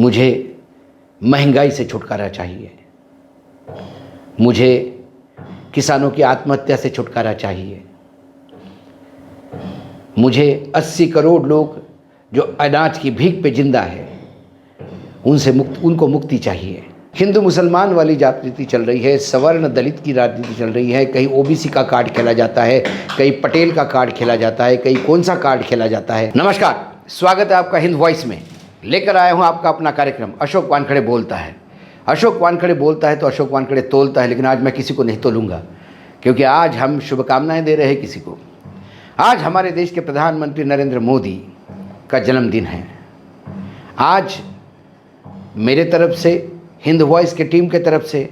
मुझे महंगाई से छुटकारा चाहिए। मुझे किसानों की आत्महत्या से छुटकारा चाहिए। मुझे 80 करोड़ लोग जो अनाज की भीख पे जिंदा है उनको मुक्ति चाहिए। हिंदू मुसलमान वाली राजनीति चल रही है, सवर्ण दलित की राजनीति चल रही है। कहीं ओबीसी का कार्ड खेला जाता है, कहीं पटेल का कार्ड खेला जाता है, कहीं कौन सा कार्ड खेला जाता है। नमस्कार, स्वागत है आपका हिंद वॉइस में। लेकर आया हूं आपका अपना कार्यक्रम अशोक वानखेड़े बोलता है। अशोक वानखेड़े बोलता है तो अशोक वानखेड़े तोलता है, लेकिन आज मैं किसी को नहीं तोलूंगा, क्योंकि आज हम शुभकामनाएं दे रहे हैं किसी को। आज हमारे देश के प्रधानमंत्री नरेंद्र मोदी का जन्मदिन है। आज मेरे तरफ से, हिंद वॉइस के टीम के तरफ से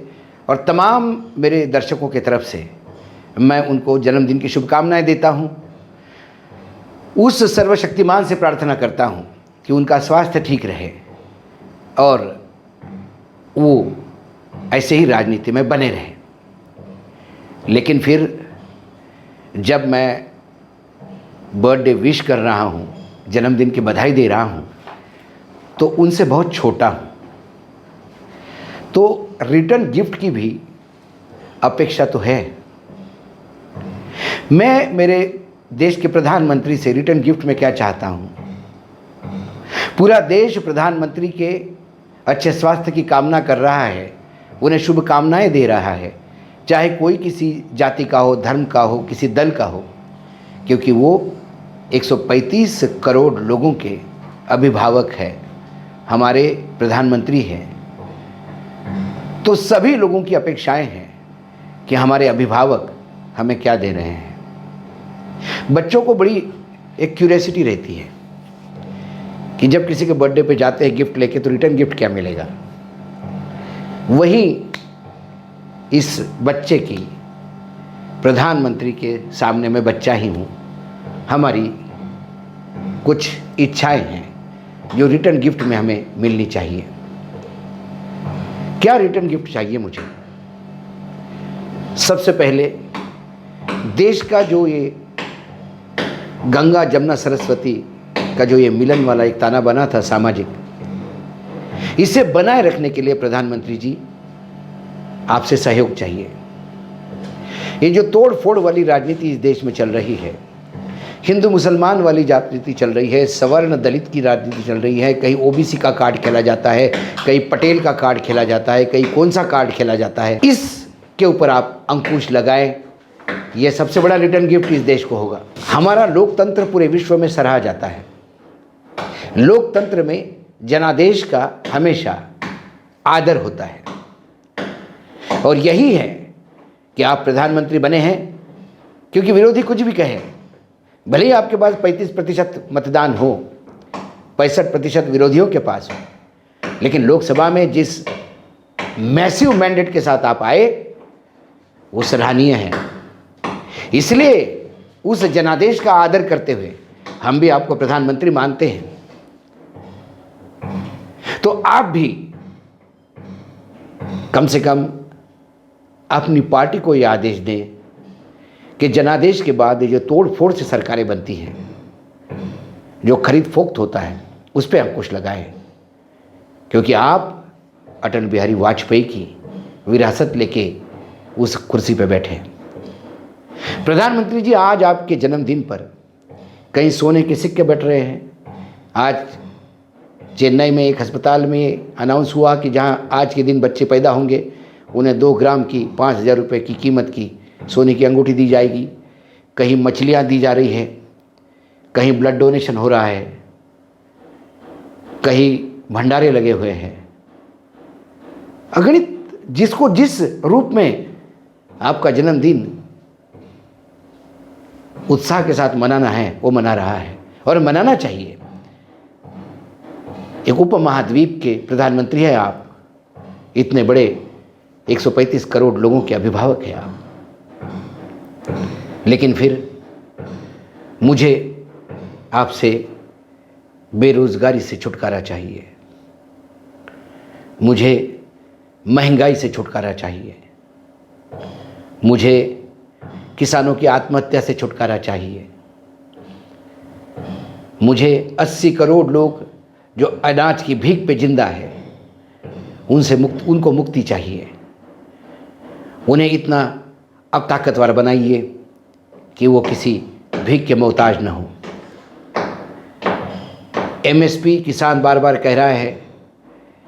और तमाम मेरे दर्शकों के तरफ से मैं उनको जन्मदिन की शुभकामनाएं देता हूं। उस सर्वशक्तिमान से प्रार्थना करता हूं कि उनका स्वास्थ्य ठीक रहे और वो ऐसे ही राजनीति में बने रहे। लेकिन फिर जब मैं बर्थडे विश कर रहा हूं, जन्मदिन की बधाई दे रहा हूं, तो उनसे बहुत छोटा हूं, तो रिटर्न गिफ्ट की भी अपेक्षा तो है। मैं मेरे देश के प्रधानमंत्री से रिटर्न गिफ्ट में क्या चाहता हूं? पूरा देश प्रधानमंत्री के अच्छे स्वास्थ्य की कामना कर रहा है, उन्हें शुभकामनाएं दे रहा है, चाहे कोई किसी जाति का हो, धर्म का हो, किसी दल का हो, क्योंकि वो 135 करोड़ लोगों के अभिभावक है, हमारे प्रधानमंत्री हैं। तो सभी लोगों की अपेक्षाएं हैं कि हमारे अभिभावक हमें क्या दे रहे हैं। बच्चों को बड़ी एक क्यूरियोसिटी रहती है कि जब किसी के बर्थडे पे जाते हैं गिफ्ट लेके, तो रिटर्न गिफ्ट क्या मिलेगा। वही इस बच्चे की प्रधानमंत्री के सामने मैं बच्चा ही हूँ। हमारी कुछ इच्छाएं हैं जो रिटर्न गिफ्ट में हमें मिलनी चाहिए। क्या रिटर्न गिफ्ट चाहिए मुझे? सबसे पहले देश का जो ये गंगा जमुना सरस्वती का जो ये मिलन वाला एक ताना बना था सामाजिक, इसे बनाए रखने के लिए प्रधानमंत्री जी आपसे सहयोग चाहिए। ये जो तोड़ फोड़ वाली राजनीति इस देश में चल रही है, हिंदू मुसलमान वाली राजनीति चल रही है, सवर्ण दलित की राजनीति चल रही है, कहीं ओबीसी का कार्ड खेला जाता है, कहीं पटेल का कार्ड खेला जाता है, कहीं कौन सा कार्ड खेला जाता है, इसके ऊपर आप अंकुश लगाएं। यह सबसे बड़ा रिटर्न गिफ्ट इस देश को होगा। हमारा लोकतंत्र पूरे विश्व में सराहा जाता है। लोकतंत्र में जनादेश का हमेशा आदर होता है, और यही है कि आप प्रधानमंत्री बने हैं। क्योंकि विरोधी कुछ भी कहे, भले ही आपके पास 35% मतदान हो, 65% विरोधियों के पास हो, लेकिन लोकसभा में जिस मैसिव मैंडेट के साथ आप आए वो सराहनीय है। इसलिए उस जनादेश का आदर करते हुए हम भी आपको प्रधानमंत्री मानते हैं। तो आप भी कम से कम अपनी पार्टी को यह आदेश दें कि जनादेश के बाद ये जो तोड़ फोड़ से सरकारें बनती हैं, जो खरीद फोक्त होता है, उस पर अंकुश लगाएं। क्योंकि आप अटल बिहारी वाजपेयी की विरासत लेके उस कुर्सी पर बैठे। प्रधानमंत्री जी, आज आपके जन्मदिन पर कई सोने के सिक्के बट रहे हैं। आज चेन्नई में एक अस्पताल में अनाउंस हुआ कि जहां आज के दिन बच्चे पैदा होंगे उन्हें 2 ग्राम की 5,000 रुपये की कीमत की सोने की अंगूठी दी जाएगी। कहीं मछलियां दी जा रही है, कहीं ब्लड डोनेशन हो रहा है, कहीं भंडारे लगे हुए हैं। अगणित जिसको जिस रूप में आपका जन्मदिन उत्साह के साथ मनाना है वो मना रहा है, और मनाना चाहिए। एक उपमहाद्वीप के प्रधानमंत्री है आप, इतने बड़े 135 करोड़ लोगों के अभिभावक हैं आप। लेकिन फिर मुझे आपसे बेरोजगारी से छुटकारा चाहिए, मुझे महंगाई से छुटकारा चाहिए, मुझे किसानों की आत्महत्या से छुटकारा चाहिए, मुझे 80 करोड़ लोग जो अनाज की भीख पे जिंदा है, उनको मुक्ति चाहिए। उन्हें इतना अब ताकतवर बनाइए कि वो किसी भीख के मोहताज न हो। एमएसपी किसान बार बार कह रहा है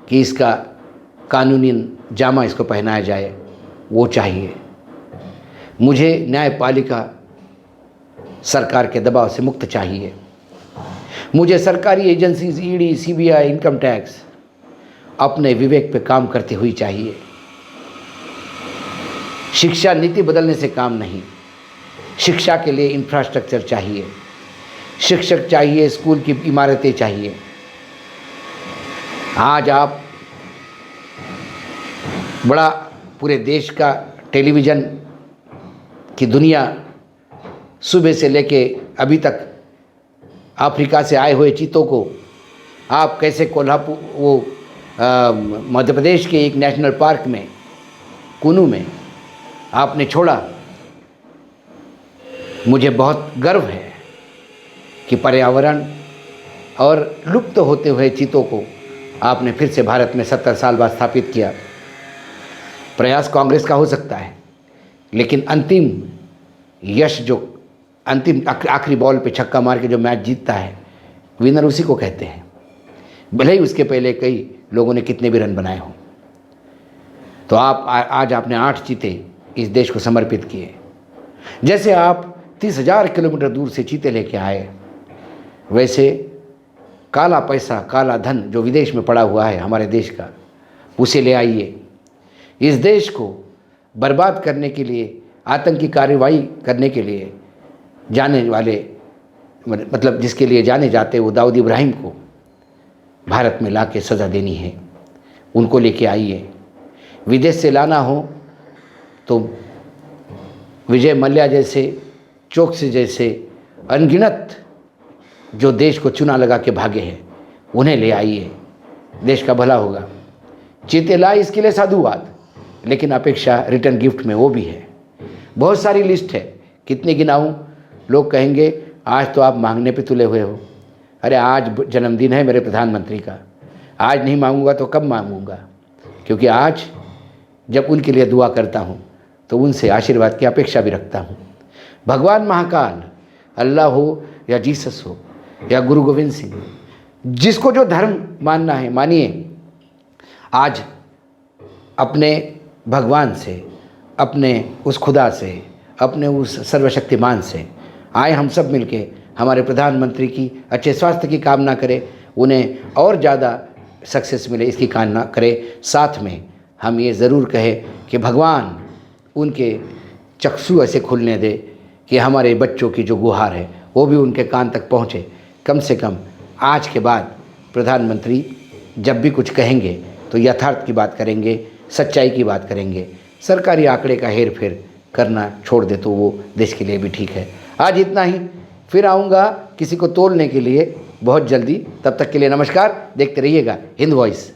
कि इसका कानूनी जामा इसको पहनाया जाए, वो चाहिए। मुझे न्यायपालिका सरकार के दबाव से मुक्त चाहिए। मुझे सरकारी agencies ED, CBI, income tax अपने विवेक पे काम करती हुई चाहिए। शिक्षा नीति बदलने से काम नहीं, शिक्षा के लिए इंफ्रास्ट्रक्चर चाहिए, शिक्षक चाहिए, स्कूल की इमारतें चाहिए। आज आप बड़ा पूरे देश का टेलीविज़न की दुनिया सुबह से लेके अभी तक अफ्रीका से आए हुए चीतों को आप कैसे कोल्हापुर वो मध्य प्रदेश के एक नेशनल पार्क में कुनू में आपने छोड़ा। मुझे बहुत गर्व है कि पर्यावरण और लुप्त होते हुए चीतों को आपने फिर से भारत में 70 साल बाद स्थापित किया। प्रयास कांग्रेस का हो सकता है, लेकिन अंतिम यश जो अंतिम आखिरी बॉल पे छक्का मार के जो मैच जीतता है, विनर उसी को कहते हैं, भले ही उसके पहले कई लोगों ने कितने भी रन बनाए हों। तो आप आज आपने 8 चीते इस देश को समर्पित किए। जैसे आप 30,000 किलोमीटर दूर से चीते लेके आए, वैसे काला पैसा, काला धन जो विदेश में पड़ा हुआ है हमारे देश का, उसे ले आइए। इस देश को बर्बाद करने के लिए, आतंकी कार्रवाई करने के लिए जाने वाले, मतलब जिसके लिए जाने जाते वो दाऊद इब्राहिम को भारत में ला के सज़ा देनी है। उनको लेके आइए। विदेश से लाना हो तो विजय मल्ल्या जैसे, चोकसी जैसे अनगिनत जो देश को चुना लगा के भागे हैं, उन्हें ले आइए। देश का भला होगा। चीते लाए इसके लिए साधुवाद, लेकिन अपेक्षा रिटर्न गिफ्ट में वो भी है। बहुत सारी लिस्ट है, कितनी गिनाऊं। लोग कहेंगे आज तो आप मांगने पे तुले हुए हो। अरे आज जन्मदिन है मेरे प्रधानमंत्री का, आज नहीं मांगूंगा तो कब मांगूंगा? क्योंकि आज जब उनके लिए दुआ करता हूँ तो उनसे आशीर्वाद की अपेक्षा भी रखता हूँ। भगवान महाकाल, अल्लाह हो या जीसस हो या गुरु गोविंद सिंह, जिसको जो धर्म मानना है मानिए। आज अपने भगवान से, अपने उस खुदा से, अपने उस सर्वशक्तिमान से आए हम सब मिलके हमारे प्रधानमंत्री की अच्छे स्वास्थ्य की कामना करें, उन्हें और ज़्यादा सक्सेस मिले इसकी कामना करें। साथ में हम ये ज़रूर कहें कि भगवान उनके चक्षु ऐसे खुलने दे कि हमारे बच्चों की जो गुहार है वो भी उनके कान तक पहुँचे। कम से कम आज के बाद प्रधानमंत्री जब भी कुछ कहेंगे तो यथार्थ की बात करेंगे, सच्चाई की बात करेंगे। सरकारी आंकड़े का हेर फेर करना छोड़ दे तो वो देश के लिए भी ठीक है। आज इतना ही, फिर आऊँगा किसी को तोलने के लिए बहुत जल्दी। तब तक के लिए नमस्कार। देखते रहिएगा हिंद वॉइस।